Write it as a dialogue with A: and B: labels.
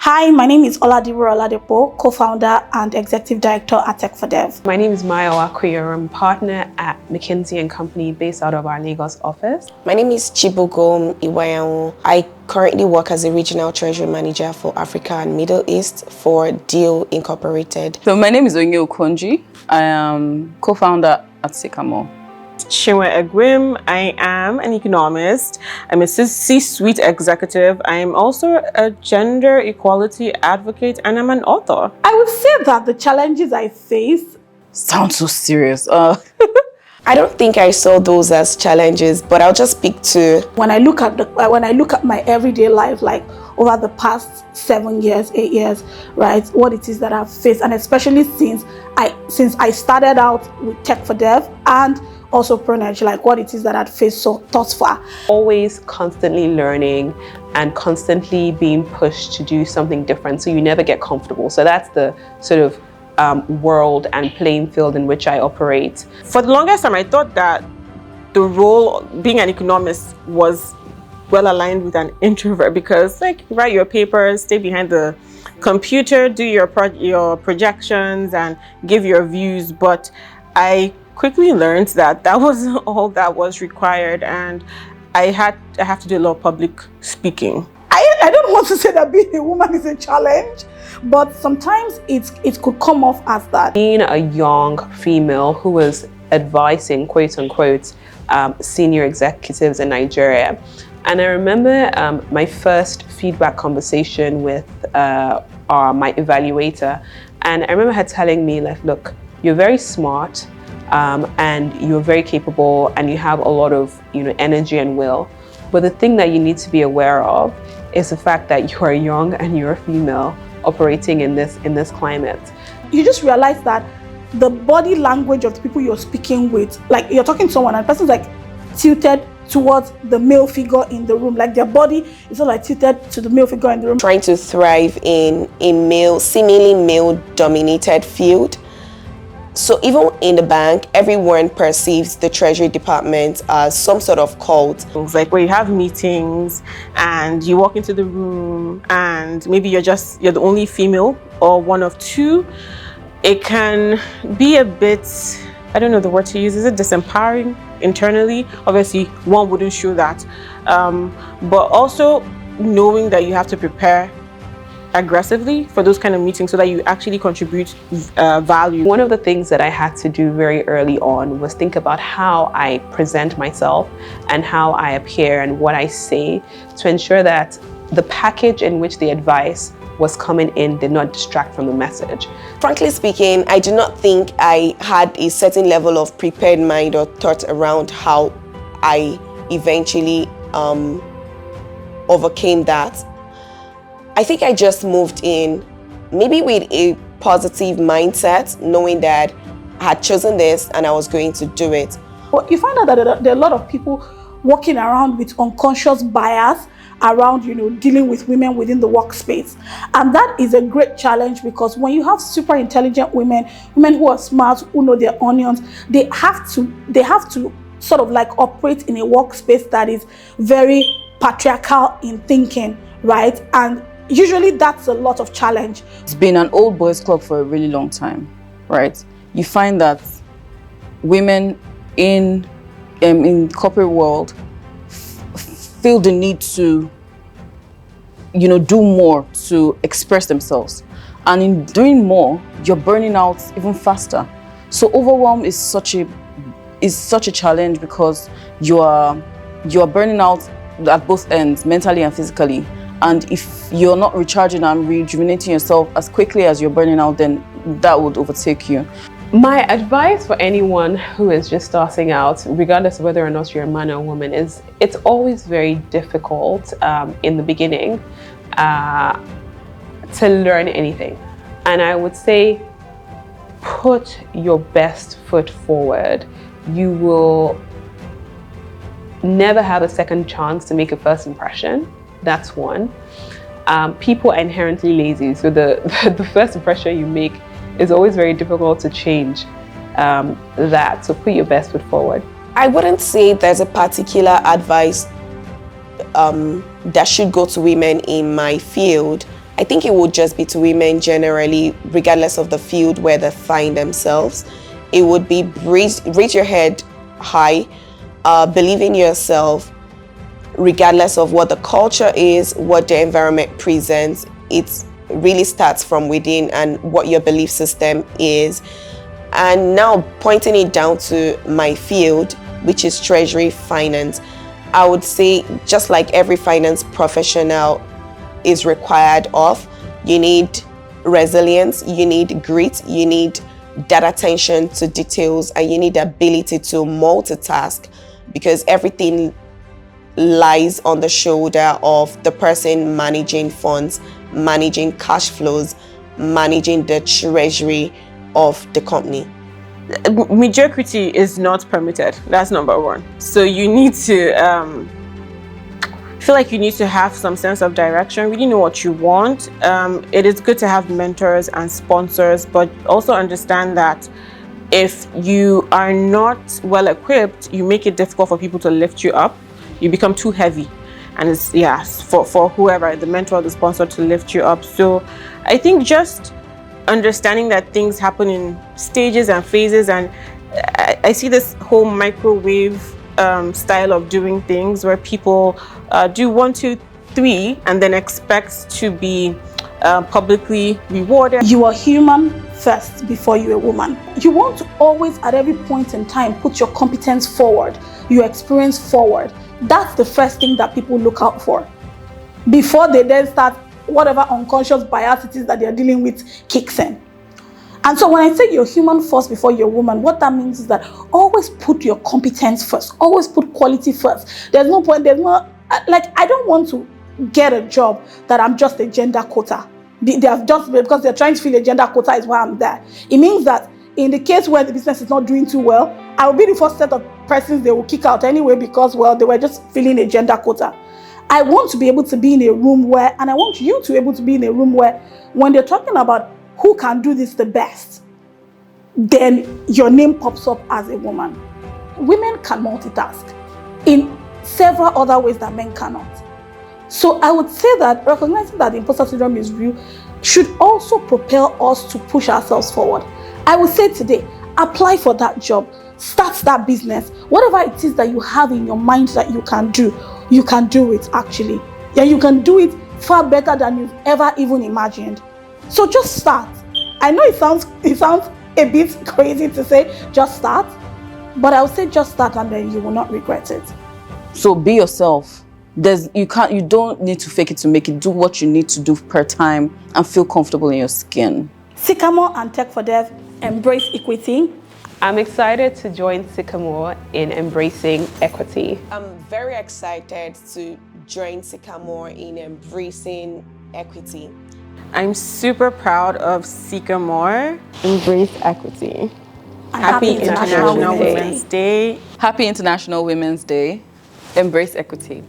A: Hi, my name is Oladipo Oladipo, co-founder and executive director at Tech for Dev.
B: My name is Maya Wakuyo. I'm partner at McKinsey & Company based out of our Lagos office.
C: My name is Chibugom Iwayawo. I currently work as a regional treasury manager for Africa and Middle East for Deal Incorporated.
D: So my name is Onye Okonji. I am co-founder at Sycamore.
E: Chinwe Egwim. I am an economist. I'm a C-suite executive. I am also a gender equality advocate, and I'm an author.
A: I would say that the challenges I face
D: Sounds so serious.
C: I don't think I saw those as challenges, but I'll just speak to
A: when I look at my everyday life, like over the past 7 years, 8 years, right? What it is that I've faced, and especially since I started out with Tech for Dev and also Pronage, like what it is that I'd faced so thus far.
B: Always constantly learning and constantly being pushed to do something different, so you never get comfortable. So that's the sort of world and playing field in which I operate.
E: For the longest time, I thought that the role, being an economist, was well aligned with an introvert because, like, write your papers, stay behind the computer, do your projections, and give your views. But I quickly learned that that wasn't all that was required, and I have to do a lot of public speaking.
A: I don't want to say that being a woman is a challenge, but sometimes it could come off as that.
B: Being a young female who was advising, quote unquote, senior executives in Nigeria. And I remember my first feedback conversation with my evaluator, and I remember her telling me, like, look, you're very smart, and you're very capable, and you have a lot of energy and will. But the thing that you need to be aware of is the fact that you are young and you're a female operating in this climate.
A: You just realize that the body language of the people you're speaking with, like you're talking to someone and the person's like tilted towards the male figure in the room, like their body is all like tilted to the male figure in the room.
C: trying to thrive in a seemingly male-dominated field. So even in the bank, everyone perceives the Treasury Department as some sort of cult.
E: It's like where you have meetings and you walk into the room and maybe you're the only female or one of two. It can be a bit, I don't know the word to use, is it disempowering internally? Obviously, one wouldn't show that. But also knowing that you have to prepare aggressively for those kind of meetings so that you actually contribute value.
B: One of the things that I had to do very early on was think about how I present myself and how I appear and what I say to ensure that the package in which the advice was coming in did not distract from the message.
C: Frankly speaking, I do not think I had a certain level of prepared mind or thought around how I eventually overcame that. I think I just moved in maybe with a positive mindset, knowing that I had chosen this and I was going to do it.
A: But you find out that there are a lot of people walking around with unconscious bias around, dealing with women within the workspace. And that is a great challenge because when you have super intelligent women who are smart, who know their onions, they have to sort of like operate in a workspace that is very patriarchal in thinking, right? And usually that's a lot of challenge.
D: It's been an old boys club for a really long time, right? You find that women in corporate world feel the need to do more to express themselves, and in doing more you're burning out even faster. So overwhelm is such a challenge because you are burning out at both ends, mentally and physically. And if you're not recharging and rejuvenating yourself as quickly as you're burning out, then that would overtake you.
B: My advice for anyone who is just starting out, regardless of whether or not you're a man or a woman, is it's always very difficult in the beginning to learn anything. And I would say put your best foot forward. You will never have a second chance to make a first impression. That's one. People are inherently lazy, so the first impression you make is always very difficult to change that. So put your best foot forward.
C: I wouldn't say there's a particular advice that should go to women in my field, I think it would just be to women generally, regardless of the field where they find themselves. It would be raise your head high, believe in yourself, regardless of what the culture is, what the environment presents. It really starts from within and what your belief system is. And now pointing it down to my field, which is treasury finance, I would say just like every finance professional is required of, you need resilience, you need grit, you need that attention to details, and you need the ability to multitask, because everything lies on the shoulder of the person managing funds, managing cash flows, managing the treasury of the company.
E: Mediocrity is not permitted. That's number one. So you need to feel like you need to have some sense of direction, really know what you want. It is good to have mentors and sponsors, but also understand that if you are not well equipped, you make it difficult for people to lift you up. You become too heavy, and it's for whoever, the mentor or the sponsor, to lift you up. So I think just understanding that things happen in stages and phases, and I see this whole microwave style of doing things where people do 1, 2, 3 and then expect to be publicly rewarded.
A: You are human first before you're a woman. You want to always, at every point in time, put your competence forward, your experience forward. That's the first thing that people look out for before they then start whatever unconscious bias it is that they're dealing with kicks in. And so when I say you're human first before you're a woman, what that means is that always put your competence first, always put quality first. There's no point, I don't want to get a job that I'm just a gender quota. They have just, because they're trying to fill a gender quota is why I'm there. It means that in the case where the business is not doing too well, I will be the first set of persons they will kick out anyway, because, well, they were just filling a gender quota. I want to be able to be in a room where, and I want you to be able to be in a room where, when they're talking about who can do this the best, then your name pops up as a woman. Women can multitask in several other ways that men cannot. So I would say that recognizing that the imposter syndrome is real should also propel us to push ourselves forward. I would say today, apply for that job, start that business, whatever it is that you have in your mind that you can do it actually. Yeah, you can do it far better than you've ever even imagined. So just start. I know it sounds a bit crazy to say just start, but I would say just start and then you will not regret it.
D: So be yourself. You don't need to fake it to make it. Do what you need to do per time and feel comfortable in your skin.
A: Sycamore and Tech for Dev embrace equity.
B: I'm excited to join Sycamore in embracing equity.
C: I'm very excited to join Sycamore in embracing equity.
E: I'm super proud of Sycamore. Embrace equity. Happy International Women's Day.
D: Happy International Women's Day. Embrace equity.